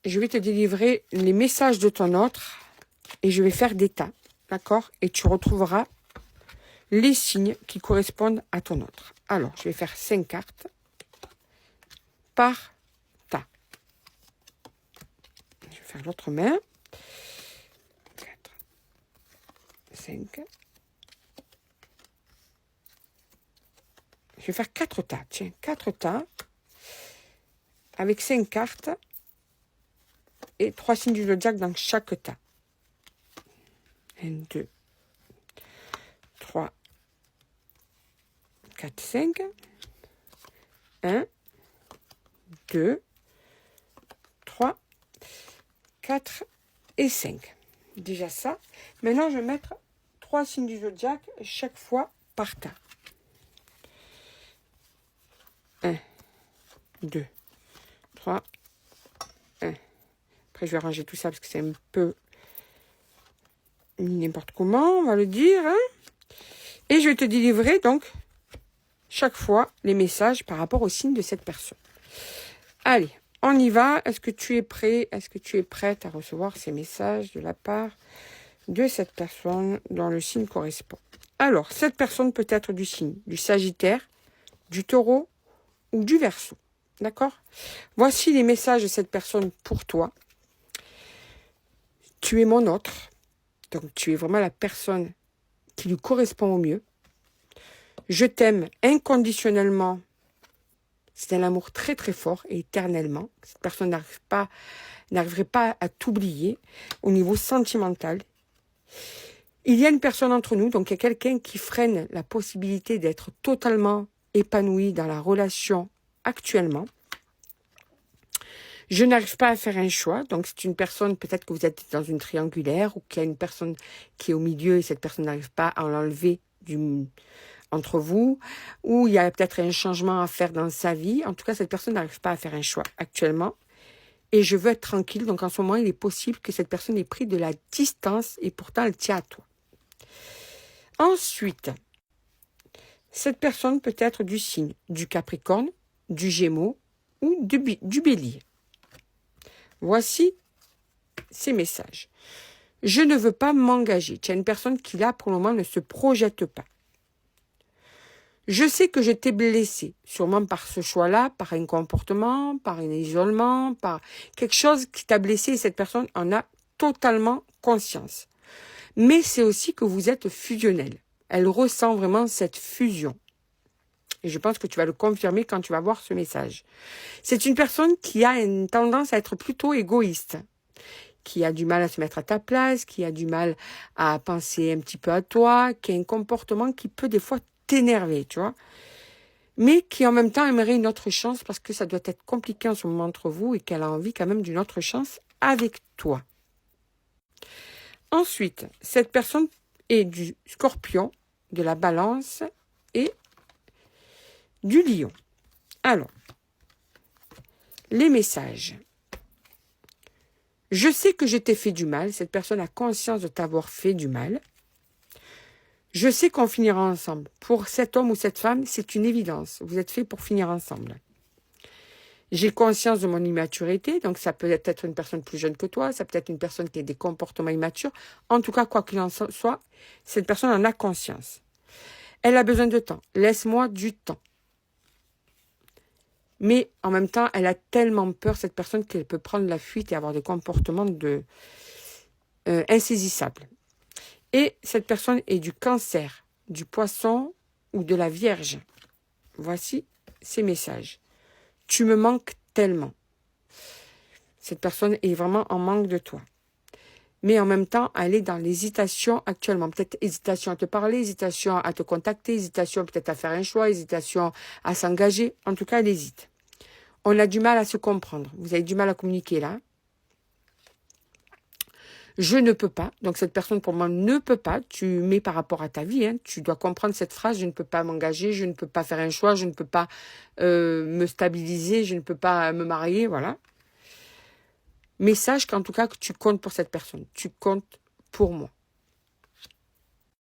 je vais te délivrer les messages de ton autre et je vais faire des tas, d'accord? Et tu retrouveras les signes qui correspondent à ton autre. Alors, je vais faire 5 cartes par tas. Je vais faire l'autre main. 4, 5. Je vais faire 4 tas. Tiens, 4 tas avec 5 cartes et 3 signes du zodiaque dans chaque tas. 1, 2, 3, 4, 5. 1, 2, 3, 4 et 5. Déjà ça. Maintenant, je vais mettre 3 signes du zodiaque chaque fois par tas. 1, 2, 3, 1. Après, je vais ranger tout ça parce que c'est un peu n'importe comment, on va le dire. Hein. Et je vais te délivrer donc chaque fois les messages par rapport au signe de cette personne. Allez, on y va. Est-ce que tu es prêt? Est-ce que tu es prête à recevoir ces messages de la part de cette personne dont le signe correspond? Alors, cette personne peut être du signe du Sagittaire, du Taureau ou du Verseau. D'accord? Voici les messages de cette personne pour toi. Tu es mon autre. Donc, tu es vraiment la personne qui lui correspond au mieux. Je t'aime inconditionnellement. C'est un amour très très fort et éternellement. Cette personne n'arriverait pas à t'oublier au niveau sentimental. Il y a une personne entre nous, donc il y a quelqu'un qui freine la possibilité d'être totalement épanoui dans la relation actuellement. Je n'arrive pas à faire un choix, donc c'est une personne, peut-être que vous êtes dans une triangulaire ou qu'il y a une personne qui est au milieu et cette personne n'arrive pas à l'enlever entre vous, ou il y a peut-être un changement à faire dans sa vie. En tout cas, cette personne n'arrive pas à faire un choix actuellement. Et je veux être tranquille, donc en ce moment, il est possible que cette personne ait pris de la distance et pourtant elle tient à toi. Ensuite, cette personne peut être du signe du Capricorne, du Gémeaux ou du Bélier. Voici ces messages. Je ne veux pas m'engager. Tu as une personne qui, là, pour le moment, ne se projette pas. Je sais que je t'ai blessé, sûrement par ce choix-là, par un comportement, par un isolement, par quelque chose qui t'a blessé et cette personne en a totalement conscience. Mais c'est aussi que vous êtes fusionnel. Elle ressent vraiment cette fusion. Et je pense que tu vas le confirmer quand tu vas voir ce message. C'est une personne qui a une tendance à être plutôt égoïste, qui a du mal à se mettre à ta place, qui a du mal à penser un petit peu à toi, qui a un comportement qui peut des fois t'énerver, tu vois, mais qui en même temps aimerait une autre chance parce que ça doit être compliqué en ce moment entre vous et qu'elle a envie quand même d'une autre chance avec toi. Ensuite, cette personne est du Scorpion, de la Balance et du Lion. Alors, les messages. Je sais que je t'ai fait du mal. Cette personne a conscience de t'avoir fait du mal. Je sais qu'on finira ensemble. Pour cet homme ou cette femme, c'est une évidence. Vous êtes fait pour finir ensemble. J'ai conscience de mon immaturité. Donc, ça peut être une personne plus jeune que toi. Ça peut être une personne qui a des comportements immatures. En tout cas, quoi qu'il en soit, cette personne en a conscience. Elle a besoin de temps. Laisse-moi du temps. Mais en même temps, elle a tellement peur, cette personne, qu'elle peut prendre la fuite et avoir des comportements insaisissables. Et cette personne est du Cancer, du Poisson ou de la Vierge. Voici ces messages. Tu me manques tellement. Cette personne est vraiment en manque de toi. Mais en même temps, elle est dans l'hésitation actuellement. Peut-être hésitation à te parler, hésitation à te contacter, hésitation peut-être à faire un choix, hésitation à s'engager. En tout cas, elle hésite. On a du mal à se comprendre. Vous avez du mal à communiquer là. Je ne peux pas. Donc, cette personne, pour moi, ne peut pas. Tu mets par rapport à ta vie. Hein, tu dois comprendre cette phrase. Je ne peux pas m'engager. Je ne peux pas faire un choix. Je ne peux pas me stabiliser. Je ne peux pas me marier. Voilà. Mais sache qu'en tout cas, que tu comptes pour cette personne. Tu comptes pour moi.